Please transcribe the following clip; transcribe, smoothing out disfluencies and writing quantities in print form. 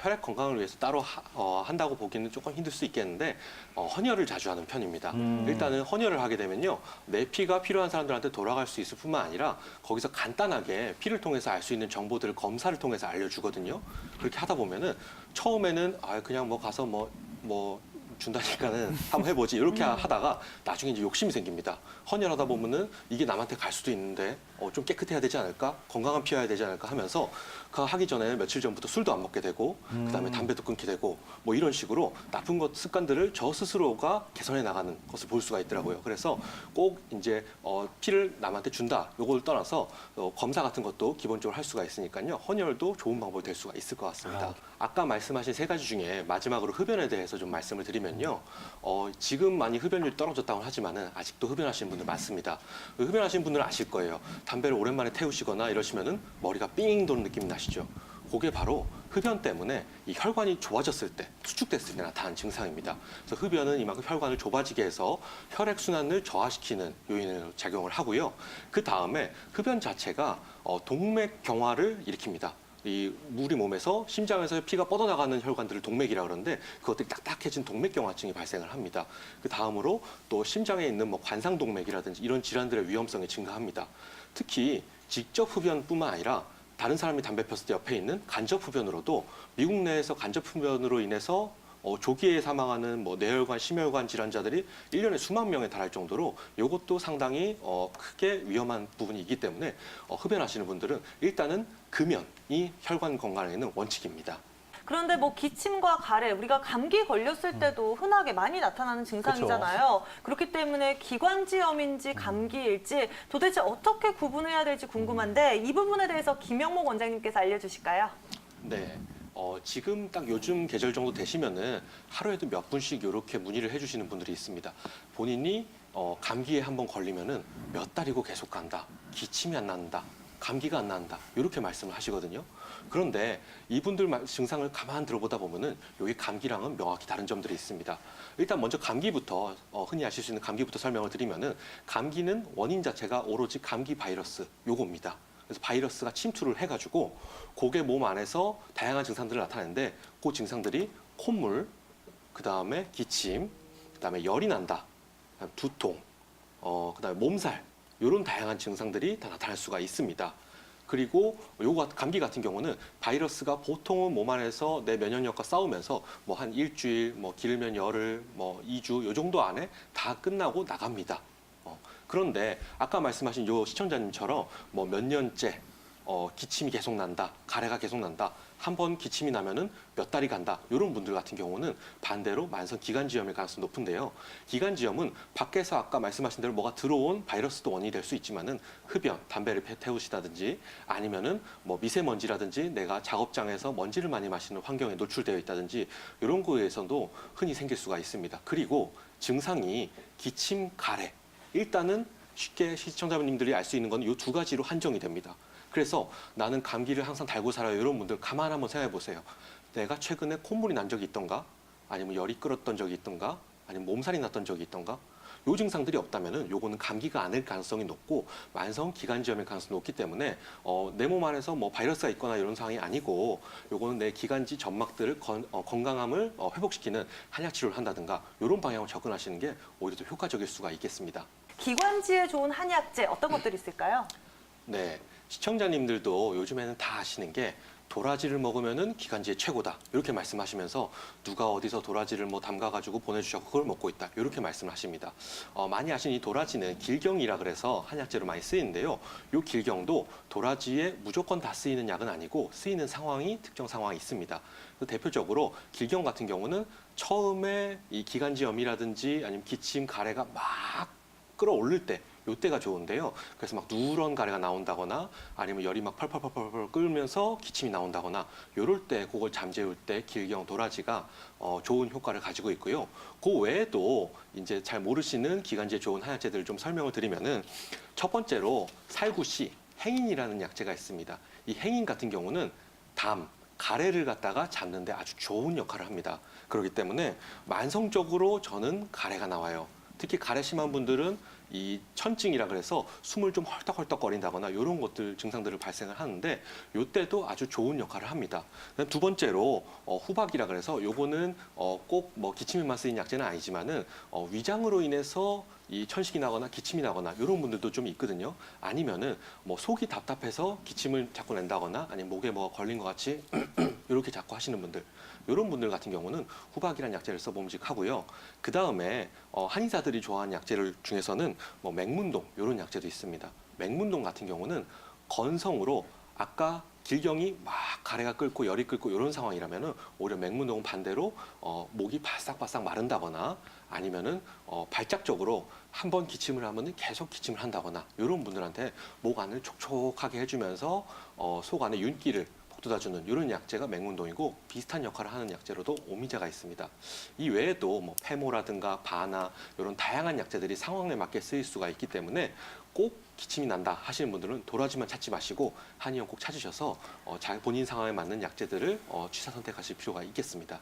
혈액 건강을 위해서 따로 한다고 보기는 조금 힘들 수 있겠는데 헌혈을 자주 하는 편입니다. 일단은 헌혈을 하게 되면요. 내 피가 필요한 사람들한테 돌아갈 수 있을 뿐만 아니라 거기서 간단하게 피를 통해서 알 수 있는 정보들을 검사를 통해서 알려주거든요. 그렇게 하다 보면은 처음에는 그냥 뭐 가서 뭐 준다니까는 한번 해보지 이렇게 하다가 나중에 이제 욕심이 생깁니다. 헌혈하다 보면은 이게 남한테 갈 수도 있는데 좀 깨끗해야 되지 않을까? 건강한 피여야 되지 않을까 하면서 그 하기 전에 며칠 전부터 술도 안 먹게 되고 그다음에 담배도 끊게 되고 뭐 이런 식으로 나쁜 습관들을 저 스스로가 개선해 나가는 것을 볼 수가 있더라고요. 그래서 꼭 이제 피를 남한테 준다 요걸 떠나서 검사 같은 것도 기본적으로 할 수가 있으니까요. 헌혈도 좋은 방법이 될 수가 있을 것 같습니다. 아까 말씀하신 세 가지 중에 마지막으로 흡연에 대해서 좀 말씀을 드리면요. 지금 많이 흡연율이 떨어졌다고 하지만은 아직도 흡연하시는 분들 많습니다. 흡연하시는 분들은 아실 거예요. 담배를 오랜만에 태우시거나 이러시면은 머리가 삥 도는 느낌이 나시죠. 그게 바로 흡연 때문에 이 혈관이 좁아졌을 때, 수축됐을 때 나타나는 증상입니다. 그래서 흡연은 이만큼 혈관을 좁아지게 해서 혈액 순환을 저하시키는 요인으로 작용을 하고요. 그 다음에 흡연 자체가 동맥 경화를 일으킵니다. 이 우리 몸에서 심장에서 피가 뻗어나가는 혈관들을 동맥이라고 그러는데 그것들이 딱딱해진 동맥경화증이 발생을 합니다. 그 다음으로 또 심장에 있는 뭐 관상동맥이라든지 이런 질환들의 위험성이 증가합니다. 특히 직접 흡연뿐만 아니라 다른 사람이 담배 폈을 때 옆에 있는 간접 흡연으로도 미국 내에서 간접 흡연으로 인해서 조기에 사망하는 뭐 뇌혈관, 심혈관 질환자들이 1년에 수만 명에 달할 정도로 이것도 상당히 크게 위험한 부분이 있기 때문에 흡연하시는 분들은 일단은 금연이 혈관 건강에는 원칙입니다. 그런데 뭐 기침과 가래, 우리가 감기 걸렸을 때도 흔하게 많이 나타나는 증상이잖아요. 그렇기 때문에 기관지염인지 감기일지 도대체 어떻게 구분해야 될지 궁금한데 이 부분에 대해서 김영목 원장님께서 알려주실까요? 네. 지금 딱 요즘 계절 정도 되시면은 하루에도 몇 분씩 이렇게 문의를 해주시는 분들이 있습니다. 본인이 감기에 한번 걸리면은 몇 달이고 계속 간다. 기침이 안 난다. 감기가 안 난다. 이렇게 말씀을 하시거든요. 그런데 이분들 증상을 가만 들어보다 보면은 여기 감기랑은 명확히 다른 점들이 있습니다. 일단 먼저 감기부터 흔히 아실 수 있는 감기부터 설명을 드리면은 감기는 원인 자체가 오로지 감기 바이러스 요겁니다. 그래서 바이러스가 침투를 해가지고 고개 몸 안에서 다양한 증상들을 나타내는데 그 증상들이 콧물, 그 다음에 기침, 그 다음에 열이 난다, 그다음에 두통, 그 다음에 몸살 이런 다양한 증상들이 다 나타날 수가 있습니다. 그리고 요거 감기 같은 경우는 바이러스가 보통은 몸 안에서 내 면역력과 싸우면서 뭐 한 일주일, 뭐 길면 열흘, 뭐 2주 요 정도 안에 다 끝나고 나갑니다. 그런데 아까 말씀하신 요 시청자님처럼 뭐 몇 년째 기침이 계속 난다, 가래가 계속 난다, 한 번 기침이 나면은 몇 달이 간다, 이런 분들 같은 경우는 반대로 만성 기관지염일 가능성이 높은데요. 기관지염은 밖에서 아까 말씀하신 대로 뭐가 들어온 바이러스도 원인이 될 수 있지만은 흡연, 담배를 태우시다든지 아니면은 뭐 미세먼지라든지 내가 작업장에서 먼지를 많이 마시는 환경에 노출되어 있다든지 이런 거에서도 흔히 생길 수가 있습니다. 그리고 증상이 기침, 가래 일단은 쉽게 시청자님들이 알 수 있는 건 이 두 가지로 한정이 됩니다. 그래서 나는 감기를 항상 달고 살아요. 이런 분들 가만 한번 생각해 보세요. 내가 최근에 콧물이 난 적이 있던가? 아니면 열이 끓었던 적이 있던가? 아니면 몸살이 났던 적이 있던가? 요 증상들이 없다면은 요거는 감기가 아닐 가능성이 높고 만성 기관지염일 가능성이 높기 때문에 내 몸 안에서 뭐 바이러스가 있거나 이런 상황이 아니고 요거는 내 기관지 점막들을 건강함을 회복시키는 한약 치료를 한다든가 이런 방향으로 접근하시는 게 오히려 더 효과적일 수가 있겠습니다. 기관지에 좋은 한약재 어떤 것들이 있을까요? 네, 시청자님들도 요즘에는 다 아시는 게 도라지를 먹으면은 기관지에 최고다 이렇게 말씀하시면서 누가 어디서 도라지를 뭐 담가가지고 보내주셔서 그걸 먹고 있다 이렇게 말씀을 하십니다. 많이 아시는 이 도라지는 길경이라 그래서 한약재로 많이 쓰이는데요. 이 길경도 도라지에 무조건 다 쓰이는 약은 아니고 쓰이는 상황이 특정 상황이 있습니다. 대표적으로 길경 같은 경우는 처음에 이 기관지염이라든지 아니면 기침, 가래가 막 끌어올릴 때 요때가 좋은데요. 그래서 막 누런 가래가 나온다거나 아니면 열이 막 펄펄펄펄 끓면서 기침이 나온다거나 요럴 때 그걸 잠재울 때 길경 도라지가 좋은 효과를 가지고 있고요. 그 외에도 이제 잘 모르시는 기관지에 좋은 한약재들을 좀 설명을 드리면은 첫 번째로 살구씨, 행인이라는 약재가 있습니다. 이 행인 같은 경우는 담, 가래를 갖다가 잡는데 아주 좋은 역할을 합니다. 그렇기 때문에 만성적으로 저는 가래가 나와요. 특히 가래 심한 분들은 이 천증이라 그래서 숨을 좀 헐떡헐떡거린다거나 이런 것들 증상들을 발생을 하는데 이때도 아주 좋은 역할을 합니다. 그다음 두 번째로 후박이라 그래서 요거는 꼭 뭐 기침에만 쓰이는 약제는 아니지만은 위장으로 인해서 이 천식이 나거나 기침이 나거나 이런 분들도 좀 있거든요. 아니면은 뭐 속이 답답해서 기침을 자꾸 낸다거나 아니면 목에 뭐가 걸린 것 같이 이렇게 자꾸 하시는 분들, 이런 분들 같은 경우는 후박이라는 약제를 써봄직하고요. 그 다음에 한의사들이 좋아하는 약제를 중에서는 뭐 맹문동 이런 약제도 있습니다. 맹문동 같은 경우는 건성으로 아까 길경이 막 가래가 끓고 열이 끓고 이런 상황이라면은 오히려 맹문동은 반대로 목이 바싹바싹 마른다거나 아니면은 발작적으로 한 번 기침을 하면 계속 기침을 한다거나 이런 분들한테 목 안을 촉촉하게 해주면서 속 안에 윤기를 북돋아주는 이런 약제가 맹문동이고 비슷한 역할을 하는 약제로도 오미자가 있습니다. 이 외에도 뭐 페모라든가 바나 이런 다양한 약제들이 상황에 맞게 쓰일 수가 있기 때문에 꼭 기침이 난다 하시는 분들은 도라지만 찾지 마시고 한의원 꼭 찾으셔서 본인 상황에 맞는 약제들을 취사 선택하실 필요가 있겠습니다.